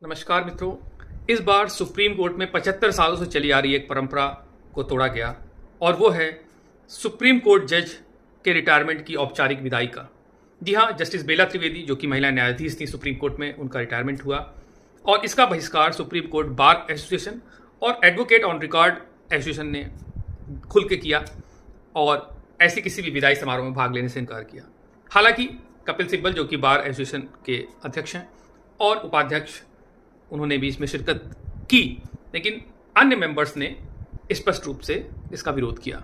नमस्कार मित्रों। इस बार सुप्रीम कोर्ट में 75 सालों से चली आ रही एक परंपरा को तोड़ा गया और वो है सुप्रीम कोर्ट जज के रिटायरमेंट की औपचारिक विदाई का। जी हाँ, जस्टिस बेला त्रिवेदी जो कि महिला न्यायाधीश थी सुप्रीम कोर्ट में, उनका रिटायरमेंट हुआ और इसका बहिष्कार सुप्रीम कोर्ट बार एसोसिएशन और एडवोकेट ऑन रिकॉर्ड एसोसिएशन ने खुल के किया और ऐसी किसी भी विदाई समारोह में भाग लेने से इनकार किया। हालांकि कपिल सिब्बल जो कि बार एसोसिएशन के अध्यक्ष हैं और उपाध्यक्ष, उन्होंने भी इसमें शिरकत की, लेकिन अन्य मेंबर्स ने स्पष्ट रूप से इसका विरोध किया।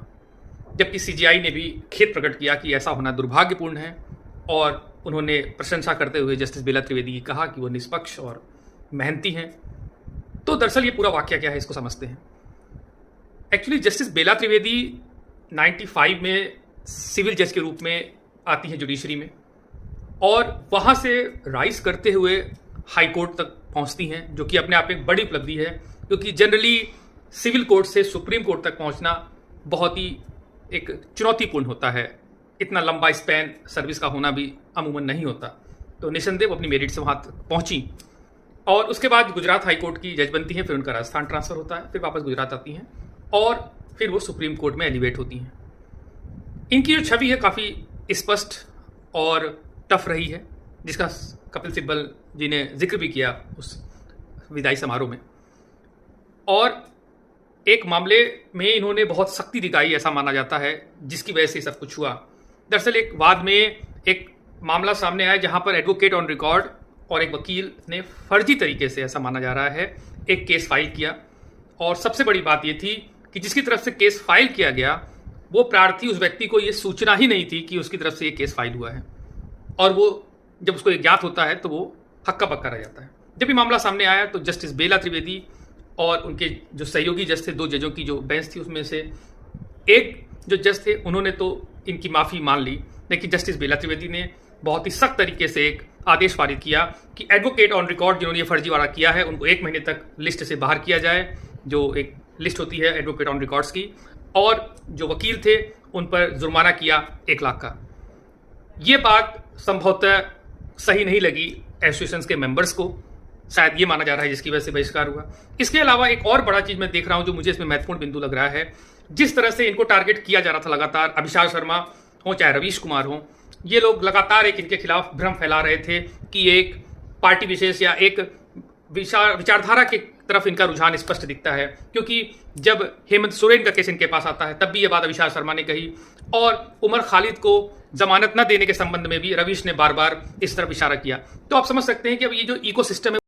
जबकि सीजीआई ने भी खेद प्रकट किया कि ऐसा होना दुर्भाग्यपूर्ण है और उन्होंने प्रशंसा करते हुए जस्टिस बेला त्रिवेदी की कहा कि वो निष्पक्ष और मेहनती हैं। तो दरअसल ये पूरा वाक्य क्या है, इसको समझते हैं। एक्चुअली जस्टिस बेला त्रिवेदी 95 में सिविल जज के रूप में आती हैं जुडिशरी में और वहाँ से राइज करते हुए हाई कोर्ट तक पहुंचती हैं, जो कि अपने आप में एक बड़ी उपलब्धि है, क्योंकि जनरली सिविल कोर्ट से सुप्रीम कोर्ट तक पहुंचना बहुत ही एक चुनौतीपूर्ण होता है। इतना लंबा स्पैन सर्विस का होना भी अमूमन नहीं होता। तो निसंदेह वो अपनी मेरिट से वहां तक पहुंची और उसके बाद गुजरात हाई कोर्ट की जज बनती हैं, फिर उनका राजस्थान ट्रांसफर होता है, फिर वापस गुजरात आती हैं और फिर वो सुप्रीम कोर्ट में एलिवेट होती हैं। इनकी जो छवि है काफ़ी स्पष्ट और टफ रही है, जिसका कपिल सिब्बल जी ने जिक्र भी किया उस विदाई समारोह में। और एक मामले में इन्होंने बहुत सख्ती दिखाई, ऐसा माना जाता है, जिसकी वजह से सब कुछ हुआ। दरअसल एक वाद में एक मामला सामने आया जहां पर एडवोकेट ऑन रिकॉर्ड और एक वकील ने फर्जी तरीके से, ऐसा माना जा रहा है, एक केस फाइल किया। और सबसे बड़ी बात यह थी कि जिसकी तरफ से केस फाइल किया गया वो प्रार्थी, उस व्यक्ति को ये सूचना ही नहीं थी कि उसकी तरफ से ये केस फाइल हुआ है और वो जब उसको ज्ञात होता है तो वो हक्का बक्का रह जाता है। जब ये मामला सामने आया तो जस्टिस बेला त्रिवेदी और उनके जो सहयोगी जज थे, 2 जजों की जो बेंच थी, उसमें से एक जो जज थे उन्होंने तो इनकी माफ़ी मान ली, लेकिन जस्टिस बेला त्रिवेदी ने बहुत ही सख्त तरीके से एक आदेश पारित किया कि एडवोकेट ऑन रिकॉर्ड जिन्होंने ये फर्जीवाड़ा किया है उनको 1 महीने तक लिस्ट से बाहर किया जाए, जो एक लिस्ट होती है एडवोकेट ऑन रिकॉर्ड्स की, और जो वकील थे उन पर जुर्माना किया 1 लाख का। ये बात संभवतः सही नहीं लगी एसोसिएशन के मेंबर्स को, शायद ये माना जा रहा है जिसकी वजह से बहिष्कार हुआ। इसके अलावा एक और बड़ा चीज मैं देख रहा हूं जो मुझे इसमें महत्वपूर्ण बिंदु लग रहा है, जिस तरह से इनको टारगेट किया जा रहा था लगातार, अभिषाक शर्मा हो चाहे रवीश कुमार हो, ये लोग लगातार एक इनके खिलाफ भ्रम फैला रहे थे कि एक पार्टी विशेष या एक विचारधारा की तरफ इनका रुझान स्पष्ट दिखता है। क्योंकि जब हेमंत सोरेन का केस इनके पास आता है तब भी ये बात अभिषाक शर्मा ने कही और उमर खालिद को जमानत न देने के संबंध में भी रवीश ने बार बार इस तरफ इशारा किया। तो आप समझ सकते हैं कि अब ये जो इकोसिस्टम है